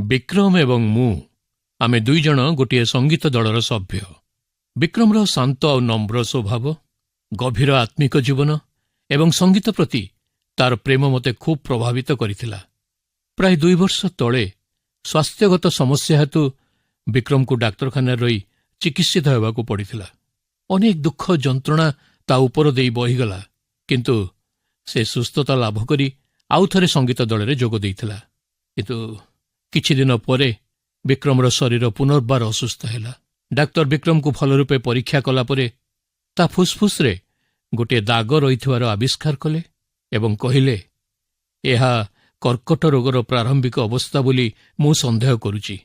ବିକ୍ରମ ଏବଂ ମୁଁ ଆମେ ଦୁଇଜଣ ଗୋଟିଏ ସଙ୍ଗୀତ ଦଳର ସଭ୍ୟ। ବିକ୍ରମର ଶାନ୍ତ ଆଉ ନମ୍ର ସ୍ୱଭାବ, ଗଭୀର ଆତ୍ମିକ ଜୀବନ ଏବଂ ସଙ୍ଗୀତ ପ୍ରତି ତାର ପ୍ରେମ ମୋତେ ଖୁବ୍ ପ୍ରଭାବିତ କରିଥିଲା। ପ୍ରାୟ 2 ବର୍ଷ ତଳେ ସ୍ୱାସ୍ଥ୍ୟଗତ ସମସ୍ୟା ହେତୁ ବିକ୍ରମକୁ ଡାକ୍ତରଖାନାରେ ରହି ଚିକିତ୍ସିତ ହେବାକୁ ପଡ଼ିଥିଲା। ଅନେକ ଦୁଃଖ ଯନ୍ତ୍ରଣା ତା ଉପର ଦେଇ ବହିଗଲା, କିନ୍ତୁ ସେ ସୁସ୍ଥତା ଲାଭ କରି ଆଉ ଥରେ ସଙ୍ଗୀତ ଦଳରେ ଯୋଗ ଦେଇଥିଲା। କିନ୍ତୁ କିଛିଦିନ ପରେ ବିକ୍ରମର ଶରୀର ପୁନର୍ବାର ଅସୁସ୍ଥ ହେଲା। ଡାକ୍ତର ବିକ୍ରମକୁ ଭଲ ରୂପେ ପରୀକ୍ଷା କଲାପରେ ତା ଫୁସ୍ଫୁସ୍ରେ ଗୋଟିଏ ଦାଗ ରହିଥିବାର ଆବିଷ୍କାର କଲେ ଏବଂ କହିଲେ, ଏହା କର୍କଟ ରୋଗର ପ୍ରାରମ୍ଭିକ ଅବସ୍ଥା ବୋଲି ମୁଁ ସନ୍ଦେହ କରୁଛି,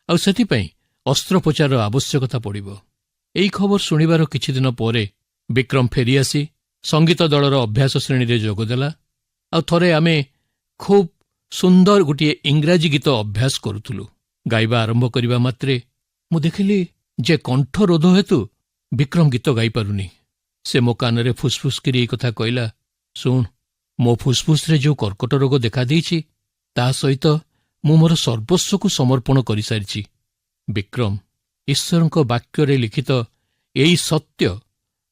ଆଉ ସେଥିପାଇଁ ଅସ୍ତ୍ରୋପଚାରର ଆବଶ୍ୟକତା ପଡ଼ିବ। ଏହି ଖବର ଶୁଣିବାର କିଛିଦିନ ପରେ ବିକ୍ରମ ଫେରିଆସି ସଙ୍ଗୀତ ଦଳର ଅଭ୍ୟାସ ଶ୍ରେଣୀରେ ଯୋଗଦେଲା। ଆଉ ଥରେ ଆମେ ଖୁବ୍ ସୁନ୍ଦର ଗୋଟିଏ ଇଂରାଜୀ ଗୀତ ଅଭ୍ୟାସ କରୁଥିଲୁ। ଗାଇବା ଆରମ୍ଭ କରିବା ମାତ୍ରେ ମୁଁ ଦେଖିଲି ଯେ କଣ୍ଠରୋଧ ହେତୁ ବିକ୍ରମ ଗୀତ ଗାଇପାରୁନି। ସେ ମୋ କାନରେ ଫୁସ୍ଫୁସ୍ କରି ଏହି କଥା କହିଲା, ଶୁଣ, ମୋ ଫୁସ୍ଫୁସ୍ରେ ଯେଉଁ କର୍କଟ ରୋଗ ଦେଖାଦେଇଛି, ତାହା ସହିତ ମୁଁ ମୋର ସର୍ବସ୍ୱକୁ ସମର୍ପଣ କରିସାରିଛି। ବିକ୍ରମ, ଈଶ୍ୱରଙ୍କ ବାକ୍ୟରେ ଲିଖିତ ଏହି ସତ୍ୟ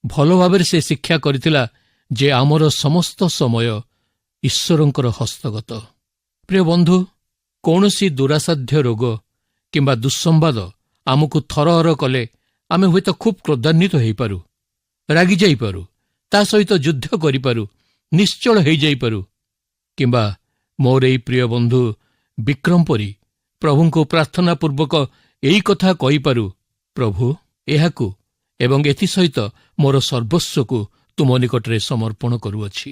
ଭଲ ଭାବରେ ସେ ଶିକ୍ଷା କରିଥିଲା ଯେ ଆମର ସମସ୍ତ ସମୟ ଈଶ୍ୱରଙ୍କର ହସ୍ତଗତ। ପ୍ରିୟ ବନ୍ଧୁ, କୌଣସି ଦୁରାସାଧ୍ୟ ରୋଗ କିମ୍ବା ଦୁଃସମ୍ବାଦ ଆମକୁ ଥରହର କଲେ ଆମେ ହୁଏତ ଖୁବ୍ କ୍ରୋଧାନ୍ୱିତ ହୋଇପାରୁ, ରାଗିଯାଇପାରୁ, ତା ସହିତ ଯୁଦ୍ଧ କରିପାରୁ, ନିଶ୍ଚଳ ହୋଇଯାଇପାରୁ, କିମ୍ବା ମୋର ଏହି ପ୍ରିୟ ବନ୍ଧୁ ବିକ୍ରମ ପରି ପ୍ରଭୁଙ୍କୁ ପ୍ରାର୍ଥନାପୂର୍ବକ ଏହି କଥା କହିପାରୁ, ପ୍ରଭୁ, ଏହାକୁ ଏବଂ ଏଥିସହିତ ମୋର ସର୍ବସ୍ୱକୁ ତୁମ ନିକଟରେ ସମର୍ପଣ କରୁଅଛି।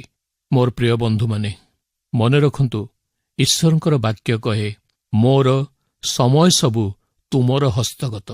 ମୋର ପ୍ରିୟ ବନ୍ଧୁମାନେ, ମନେ ରଖନ୍ତୁ, ଈଶ୍ୱରଙ୍କର ବାକ୍ୟ କହେ, ମୋର ସମୟ ସବୁ ତୁମର ହସ୍ତଗତ।